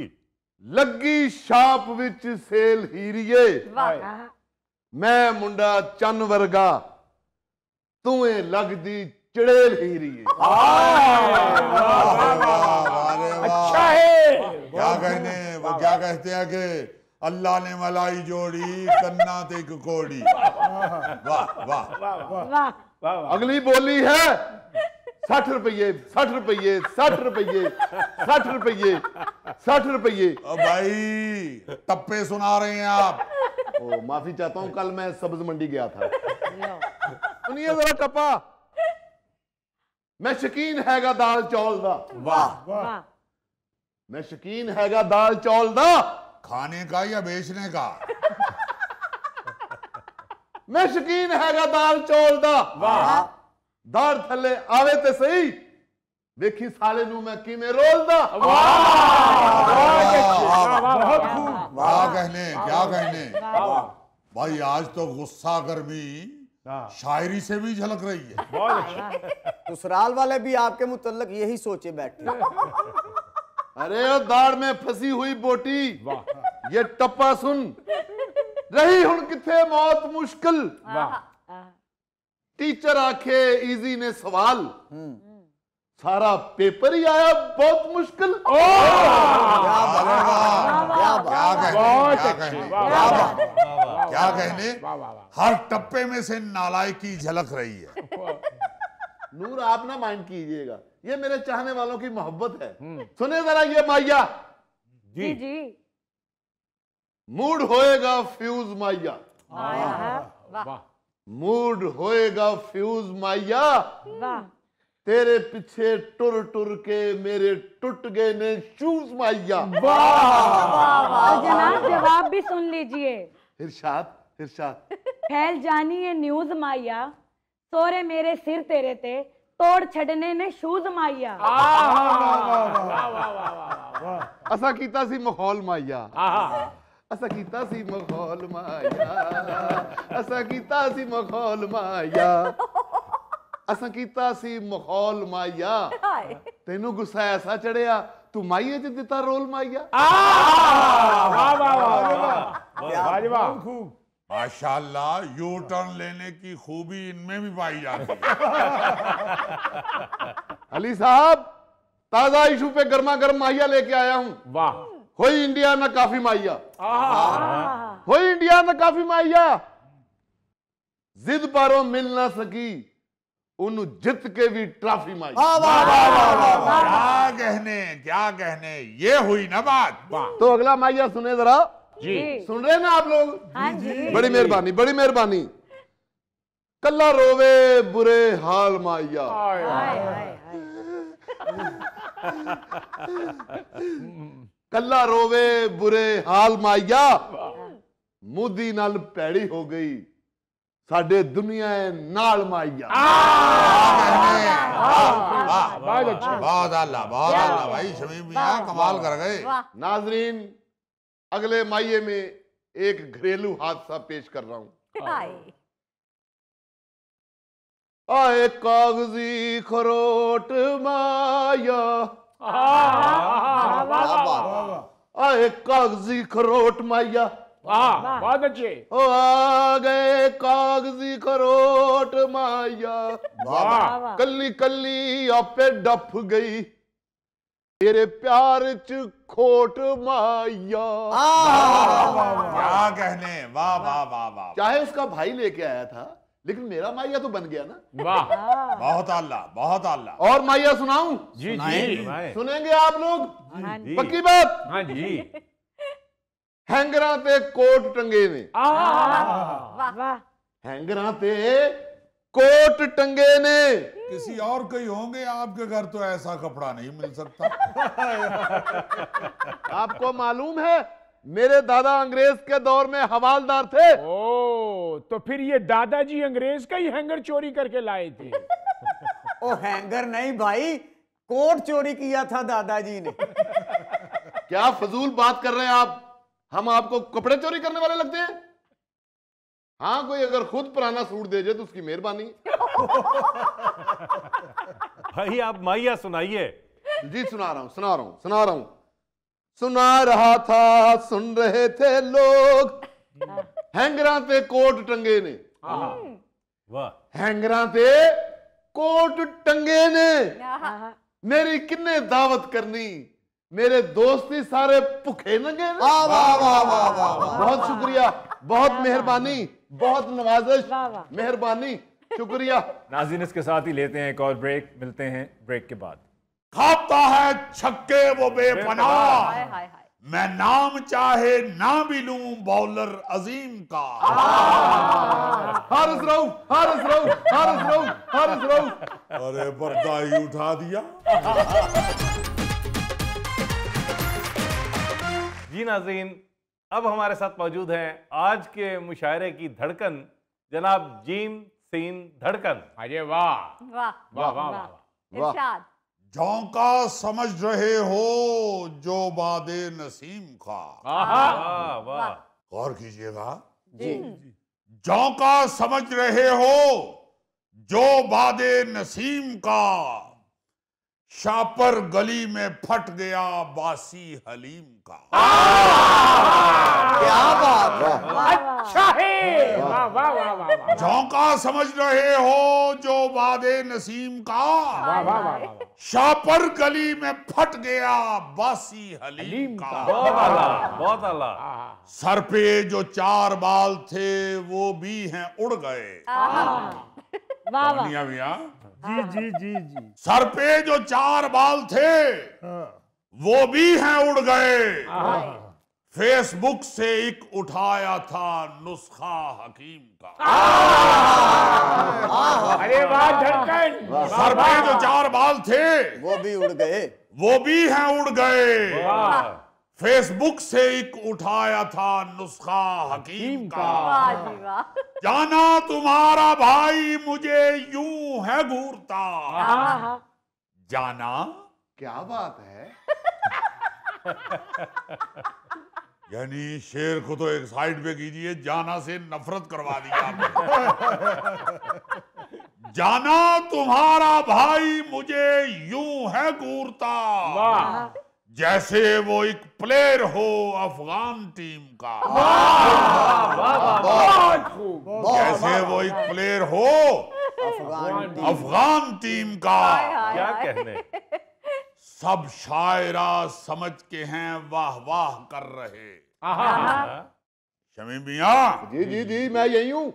C: लगी छाप विच सेल हीरिए, मैं मुंडा चन वर्गा, तूए लगदी चड़ेल हीरिए।
G: अच्छा है।
E: क्या कहने, वो क्या कहते हैं कि अल्लाह ने मलाई जोड़ी कन्ना ते कोड़ी। वाह वाह
F: वाह।
C: अगली बोली है 60 रुपये 60 रुपये 60 रुपये 60 रुपये 60 रुपये।
E: भाई टप्पे सुना रहे हैं आप।
C: ओ, माफी चाहता हूं, कल मैं सब्ज मंडी गया था। सुनिए जरा टप्पा। मैं शकीन हैगा दाल चौल दा।
E: वाह।
C: मैं शकीन हैगा दाल चौल दा।
E: खाने का या बेचने का?
C: मैं शकीन हैगा दाल चौल दा।
G: वाह।
C: दाल थले आवे ते सही, देखी साले नू मैं किमें रोल दा।
G: बहुत खूब।
E: क्या कहने भाई, आज तो गुस्सा गर्मी शायरी से भी झलक रही है।
G: बहुत अच्छा।
D: ससुराल वाले भी आपके मुतल्लक यही सोचे बैठे।
C: अरे ओ दाड़ में फंसी हुई बोटी, ये टप्पा सुन। रही हुन किथे मौत मुश्किल, टीचर आखे इजी ने सवाल, सारा पेपर ही आया बहुत मुश्किल।
E: क्या कहने हर टप्पे में से नालायकी झलक रही है।
C: नूर आप ना माइंड कीजिएगा, ये मेरे चाहने वालों की मोहब्बत है। सुने जरा ये माइया
F: जी।
C: मूड होएगा फ्यूज माइया, मूड होएगा फ्यूज माइया, तेरे पीछे टुर टुर के मेरे टूट गए ने शूज माइया।
F: और जनाब जवाब भी सुन लीजिए।
C: इरशाद
F: फैल जानी है न्यूज माइया, सोरे मेरे सिर तेरे ते, तोड़ छड़ने ने शूज माइया।
C: असा कीता सी मखौल माइया, असा कीता सी मखौल माइया, असा कीता सी मखौल माइया, असा कीता सी मखौल माइया। तेनू गुस्सा ऐसा चढ़िया तू माइये च दिता रोल माइया।
E: माशाल्लाह, यू टर्न लेने की खूबी इनमें भी पाई जाती है।
C: अली साहब, ताजा इशू पे गर्मा गर्म माइया लेके आया हूं।
G: वाह।
C: होई इंडिया ना काफी माइया, होई इंडिया ना काफी माइया, जिद पारों मिल ना सकी, उन्हें जित के भी ट्रॉफी माई।
E: क्या कहने ये हुई ना बात।
C: तो अगला माइया सुने जरा
G: जी।
C: सुन रहे ना आप लोग?
F: हाँ जी।
C: बड़ी मेहरबानी, बड़ी मेहरबानी। कल्ला रोवे बुरे हाल माइया, कल्ला रोवे बुरे हाल माइया, मुदी नाल पैड़ी हो गई साडे दुनिया नाल माइया।
E: बहुत अल्लाह भाई, शमीम मियां कमाल कर गए।
C: नाजरीन, अगले माइये में एक घरेलू हादसा पेश कर रहा हूं। आए कागजी खरोट माया, आए कागजी खरोट माया,
G: वाह, बहुत अच्छे।
C: ओ आ गए कागजी खरोट माया,
G: वाह,
C: कल्ली कल्ली आपे डफ गई तेरे प्यार च खोट माया।
E: क्या कहने, वाह वाह वाह वाह।
C: चाहे उसका भाई लेके आया था, लेकिन मेरा माया तो बन गया ना।
G: वाह,
E: बहुत आला, बहुत आला।
C: और माया सुनाऊं?
G: जी जी,
C: सुनेंगे आप लोग?
F: जी।
C: पक्की बात?
G: हाँ जी।
C: हैंगरां ते कोट टंगे ने,
F: वाह,
C: हैंगरां ते कोट टंगे ने।
E: किसी और के ही होंगे, आपके घर तो ऐसा कपड़ा नहीं मिल सकता।
C: आपको मालूम है मेरे दादा अंग्रेज के दौर में हवालदार थे।
G: ओ, तो फिर ये दादाजी अंग्रेज का ही हैंगर चोरी करके लाए थे।
D: ओ हैंगर नहीं भाई, कोट चोरी किया था दादाजी ने।
C: क्या फजूल बात कर रहे हैं आप? हम आपको कपड़े चोरी करने वाले लगते हैं? हाँ, कोई अगर खुद पुराना सूट दे जाए तो उसकी मेहरबानी।
B: भाई आप माइया सुनाइए।
C: जी सुना रहा हूं। सुना रहा था, सुन रहे थे लोग, हैंगरां ते कोट टंगे ने।
B: वाह,
C: हैंगरां ते कोट टंगे ने। मेरी किन्ने दावत करनी, मेरे दोस्त ही सारे भुखे नंगे ने।
D: वाह वाह वाह वाह वाह।
C: बहुत शुक्रिया, बहुत मेहरबानी, बहुत नवाजिश, मेहरबानी, शुक्रिया।
A: नाज़रीन, इसके साथ ही लेते हैं एक और ब्रेक। मिलते हैं ब्रेक के बाद।
E: खाता है छक्के वो बेपनाह, मैं नाम चाहे ना भी लूं बॉलर अजीम का।
C: हारिस रऊफ।
E: अरे पर्दा ही उठा दिया।
B: जी नाज़रीन, अब हमारे साथ मौजूद हैं आज के मुशायरे की धड़कन जनाब जीम सीन धड़कन।
G: अरे वाह
J: वाह
G: वाह वाह वाह।
J: इरशाद।
E: झोंका समझ रहे हो जो बादे नसीम का।
B: वाह वाह,
E: गौर कीजिएगा।
D: जी
E: झोंका समझ रहे हो जो बादे नसीम का, शापर गली में फट गया बासी हलीम का।
D: क्या बात है।
G: अच्छा है, वाह वाह वाह वाह।
E: झोंका समझ रहे हो जो बादे नसीम का,
G: वाह वाह वाह।
E: शापर गली में फट गया बासी हलीम का।
B: बहुत आला, बहुत आला।
E: सर पे जो 4 बाल थे वो भी हैं उड़ गए। मियां मियां,
H: जी।
E: सर पे जो 4 बाल थे वो भी हैं उड़ गए। फेसबुक से एक उठाया था नुस्खा हकीम का।
G: अरे वाह धड़कन।
E: सर पे जो 4 बाल थे
D: वो भी उड़ गए।
E: वो भी हैं उड़ गए। फेसबुक से एक उठाया था नुस्खा हकीम का।
J: वाह जी वाह।
E: जाना तुम्हारा भाई मुझे यूं है घूरता। जाना,
C: क्या बात है।
E: यानी शेर को तो एक साइड पे कीजिए, जाना से नफरत करवा दिया आपने। जाना तुम्हारा भाई मुझे यूं है घूरता, जैसे वो एक प्लेयर हो अफगान टीम का। जैसे वो एक प्लेयर हो अफगान टीम का।
B: क्या कहने।
E: सब शायरा समझ के हैं वाह वाह कर रहे। शमीम मियां,
C: जी मैं यही हूँ।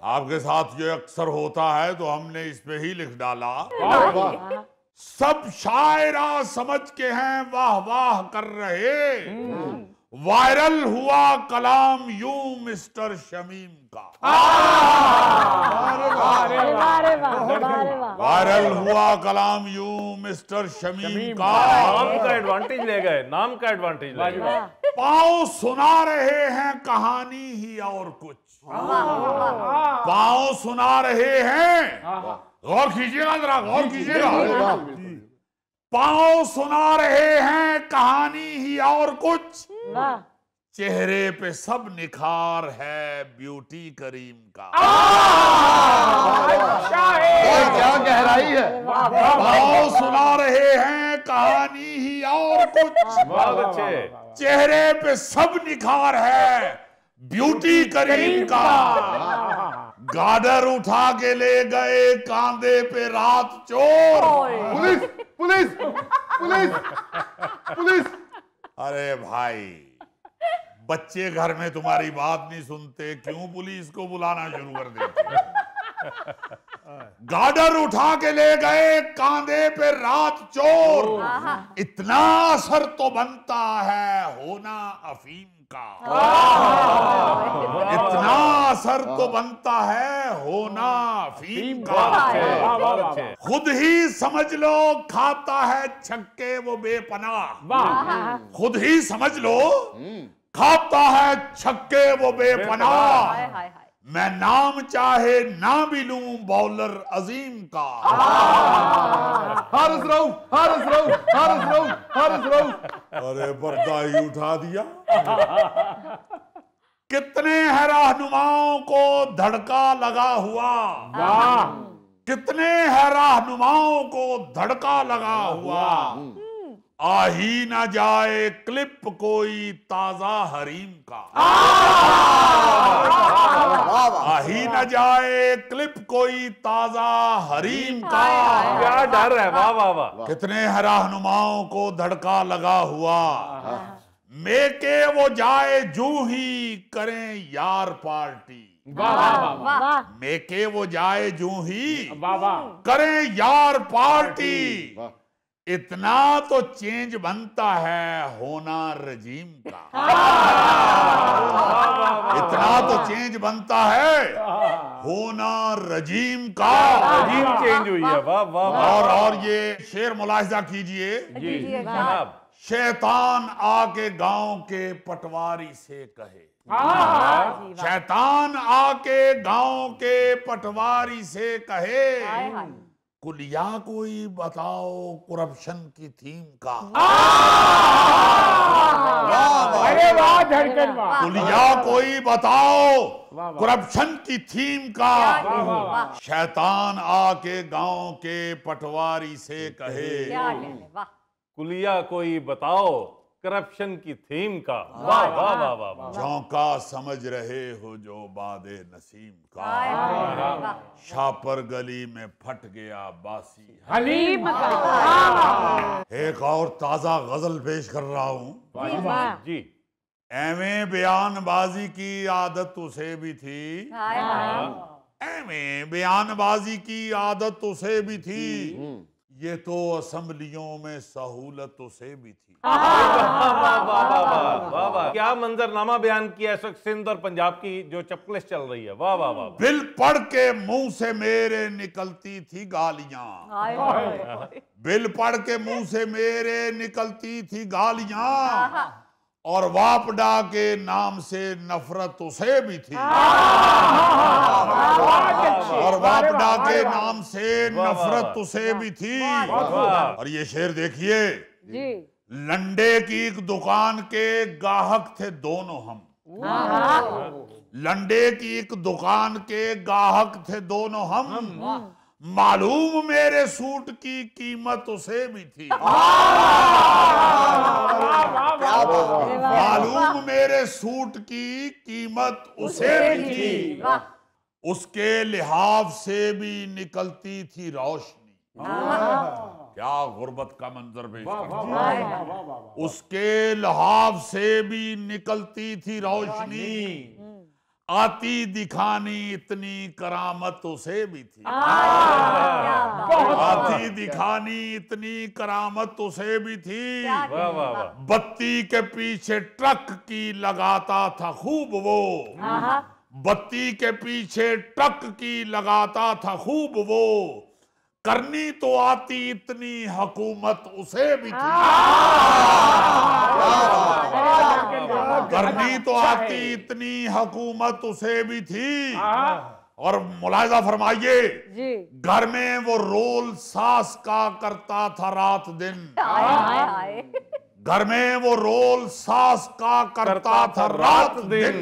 E: आपके साथ जो अक्सर होता है तो हमने इस पे ही लिख डाला। सब शायरा समझ के हैं वाह वाह कर रहे। वायरल हुआ कलाम यूं मिस्टर शमीम का। वायरल हुआ कलाम यूं मिस्टर शमीम का।
B: नाम का एडवांटेज ले गए, नाम का एडवांटेज ले गए।
E: पाँव सुना रहे हैं कहानी ही और कुछ। पाँव सुना रहे हैं, गौर कीजिएगा, जरा गौर कीजिएगा। पाँव सुना रहे हैं कहानी ही और कुछ। चेहरे पे सब निखार है ब्यूटी करीम का।
C: क्या गहराई है।
E: पाँव सुना रहे हैं कहानी ही और कुछ।
B: बहुत अच्छे।
E: चेहरे पे सब निखार है ब्यूटी करीम का। गार्डर उठा के ले गए कांधे पे रात चोर।
C: Police police police police.
E: अरे भाई, बच्चे घर में तुम्हारी बात नहीं सुनते, क्यों पुलिस को बुलाना शुरू कर देते? गार्डर उठा के ले गए कांधे पे रात चोर। इतना असर तो बनता है होना अफीम का। इतना असर तो बनता है होना अफीम का। खुद ही समझ लो खाता है छक्के वो बेपनाह। खुद ही समझ लो खाता है छक्के वो बेपनाह। मैं नाम चाहे ना भी लूं बॉलर अजीम का।
C: हारिस रऊफ, हारिस रऊफ, हारिस रऊफ, हारिस रऊफ।
E: अरे पर्दा ही उठा दिया। कितने हैं रहनुमाओं को धड़का लगा हुआ। वाह, कितने हैं रहनुमाओं को धड़का लगा हुआ। आ ही ना जाए क्लिप कोई ताजा हरीम का। आ ही ना जाए क्लिप कोई ताजा हरीम का।
B: क्या डर है। वाह वाह वाह।
E: कितने हैं रहनुमाओं को धड़का लगा हुआ। मेके वो जाए जूं ही करें यार पार्टी। मेके वो जाए जूं ही करें यार पार्टी। इतना तो चेंज बनता है होना रजीम का। इतना तो चेंज बनता है होना रजीम का।
B: रजीम चेंज हुई है। वाह वाह वाह।
E: और ये शेर मुलाहिजा कीजिए।
B: जी जनाब।
E: शैतान आके गांव के पटवारी से कहे। शैतान आके गांव के पटवारी से कहे, कुलिया कोई बताओ करप्शन की थीम का।
G: अरे वाह धड़कन वाह।
E: कुलिया कोई बताओ करप्शन की थीम का। शैतान आके गांव के पटवारी से कहे,
B: कुलिया कोई बताओ करप्शन की थीम का। वाह वाह वाह वाह।
E: झोंका समझ रहे हो जो बादे नसीम का। शापर गली में फट गया बासी
G: हलीम
E: एक और ताजा गजल पेश कर रहा हूँ।
B: जी।
E: एवें बयानबाजी की आदत उसे भी थी। एवें बयानबाजी की आदत उसे भी थी। ये तो असेंबलियों में सहूलत उसे भी थी।
B: वाह। क्या मंजरनामा बयान किया इस वक्त सिंध और पंजाब की जो चपकलिश चल रही है। वाह वाह वाह।
E: बिल पढ़ के मुंह से मेरे निकलती थी गालियां। बिल पढ़ के मुंह से मेरे निकलती थी गालियां। और वापडा के नाम से नफरत उसे भी थी। और वापडा के नाम से नफरत उसे भी थी। और ये शेर देखिए। लंडे की एक दुकान के गाहक थे दोनों हम। लंडे की एक दुकान के गाहक थे दोनों हम। मालूम मेरे सूट की कीमत उसे भी थी। मालूम मेरे सूट की कीमत उसे भी थी। उसके लिहाफ से भी निकलती थी रोशनी। क्या गुर्बत का मंजर पेश करती है। उसके लिहाफ से भी निकलती थी रोशनी। आती दिखानी इतनी करामत उसे भी थी। आती दिखानी इतनी करामत उसे भी थी। बत्ती के पीछे ट्रक की लगाता था खूब वो। बत्ती के पीछे ट्रक की लगाता था खूब वो। करनी तो आती इतनी हुकूमत उसे भी थी। करनी तो आती इतनी हुकूमत उसे भी थी। और मुलाहिजा फरमाइए, घर में वो रोल सास का करता था रात दिन। घर में वो रोल सास का करता था रात दिन।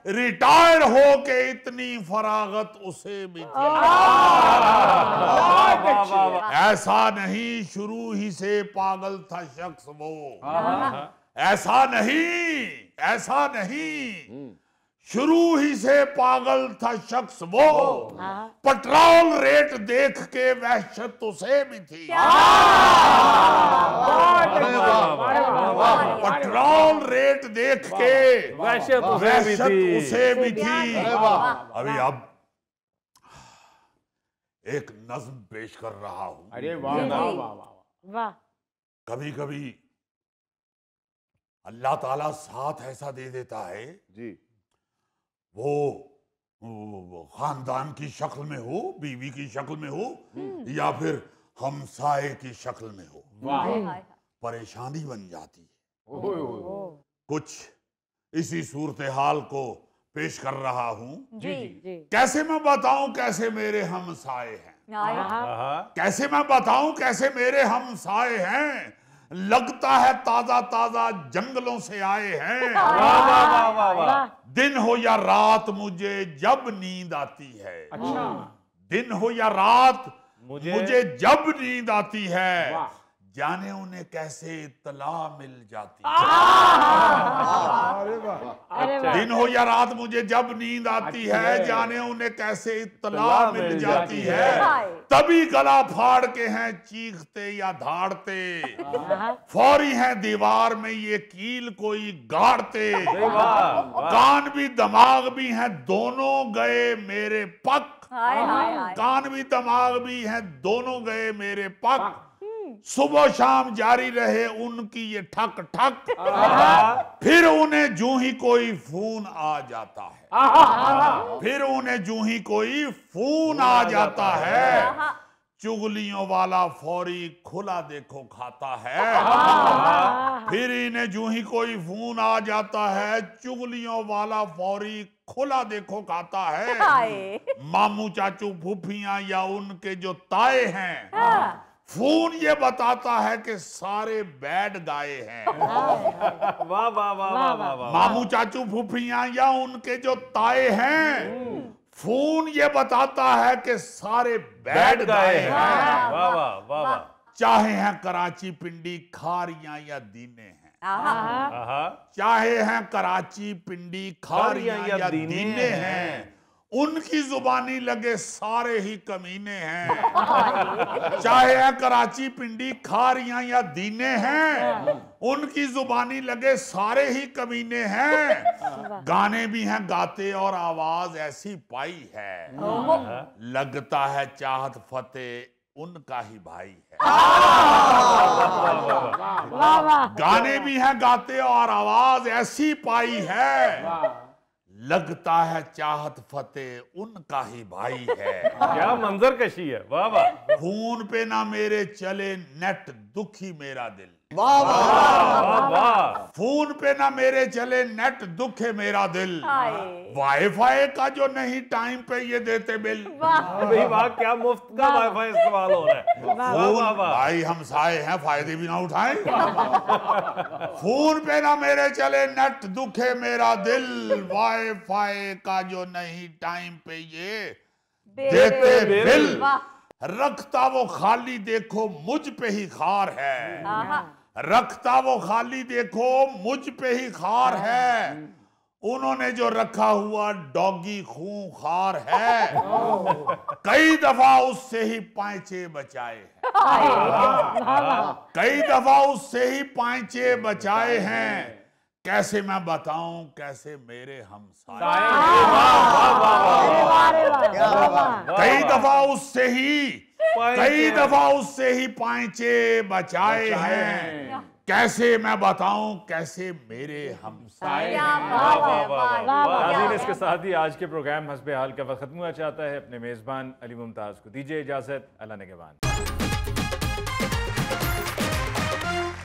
E: रिटायर हो के इतनी फरागत उसे भी थी। ऐसा नहीं शुरू ही से पागल था शख्स वो। ऐसा नहीं शुरू ही से पागल था शख्स वो, पेट्रोल रेट देख के वहशत उसे भी थी। पेट्रोल रेट देख के
B: वहशत
E: उसे भी थी। अभी अब एक नज्म पेश कर रहा हूं।
G: अरे वाह वाह वाह
F: वाह।
E: कभी कभी अल्लाह ताला साथ ऐसा दे देता है
C: जी,
E: वो खानदान की शक्ल में हो, बीवी की शक्ल में हो, या फिर हमसाए की शक्ल में हो, परेशानी बन जाती है। कुछ इसी सूरत हाल को पेश कर रहा हूं।
F: जी।
E: कैसे मैं बताऊं कैसे मेरे हमसाए हैं, कैसे मैं बताऊं कैसे मेरे हमसाए हैं, लगता है ताजा ताजा जंगलों से आए हैं। दिन हो या रात मुझे जब नींद आती है, दिन हो या रात मुझे जब नींद आती है, जाने उन्हें कैसे इत्तला मिल जाती है। दिन हो या रात मुझे जब नींद आती है, जाने उन्हें कैसे इत्तला मिल जाती है। तभी गला फाड़ के हैं चीखते या धाड़ते, फौरी हैं दीवार में ये कील कोई गाड़ते। कान भी दिमाग भी हैं दोनों गए मेरे पक, कान भी दिमाग भी हैं दोनों गए मेरे पक। सुबह शाम जारी रहे उनकी ये ठक ठक, फिर उन्हें जूं ही कोई फोन आ जाता है, फिर उन्हें जूं ही कोई फोन आ जाता है। चुगलियों वाला फौरी खुला देखो खाता है, फिर इन्हें जूं ही कोई फोन आ जाता है। चुगलियों वाला फौरी खुला देखो खाता है। मामू चाचू फूफियां या उनके जो ताए हैं, फोन ये बताता है कि सारे बैड गाए हैं।
B: वाह वाह वाह वाह वाह।
E: मामू चाचू फूफियां या उनके जो ताए हैं, फोन ये बताता है कि सारे बैड गाए हैं।
B: वाह वाह वाह वाह।
E: चाहे हैं कराची पिंडी खारियां या दीने हैं, चाहे हैं कराची पिंडी खारियां या दीने हैं, उनकी जुबानी लगे सारे ही कमीने हैं। चाहे है कराची पिंडी खारियां या दीने हैं, उनकी जुबानी लगे सारे ही कमीने हैं। गाने भी हैं गाते और आवाज ऐसी पाई है, लगता है चाहत फतेह उनका ही भाई है। गाने भी हैं गाते और आवाज ऐसी पाई है, लगता है चाहत फतेह उनका ही भाई है।
B: क्या मंजर कशी है। वाह वाह।
E: फोन पे ना मेरे चले नेट दुखी मेरा दिल,
D: वाह वाह
B: वाह।
E: फोन पे ना मेरे चले नेट दुखे मेरा दिल, वाईफाई का जो नहीं टाइम पे ये देते बिल।
B: भाई वाह, क्या मुफ्त का वाईफाई इस्तेमाल हो रहा है।
E: फोन भाई हमसाए हैं, फायदे भी ना उठाएं। फोन पे ना मेरे चले नेट दुखे मेरा दिल, वाईफाई का जो नहीं टाइम पे ये देते बिल। रखता वो खाली देखो मुझ पे ही खार है, रखता वो खाली देखो मुझ पे ही खार है। उन्होंने जो रखा हुआ डॉगी खूंखार है, कई दफा उससे ही पैंचे बचाए हैं, कई दफा उससे ही पैंचे बचाए हैं। कैसे मैं बताऊं कैसे मेरे हमसाए, कई दफा उससे ही पैंचे बचाए हैं। कैसे मैं बताऊं कैसे मेरे हमसाए।
A: नाज़रीन, इसके साथ ही आज के प्रोग्राम हस्बे हाल का वक्त खत्म हुआ चाहता है। अपने मेज़बान अली मुमताज़ को दीजिए इजाज़त। अल्लाह निगहबान।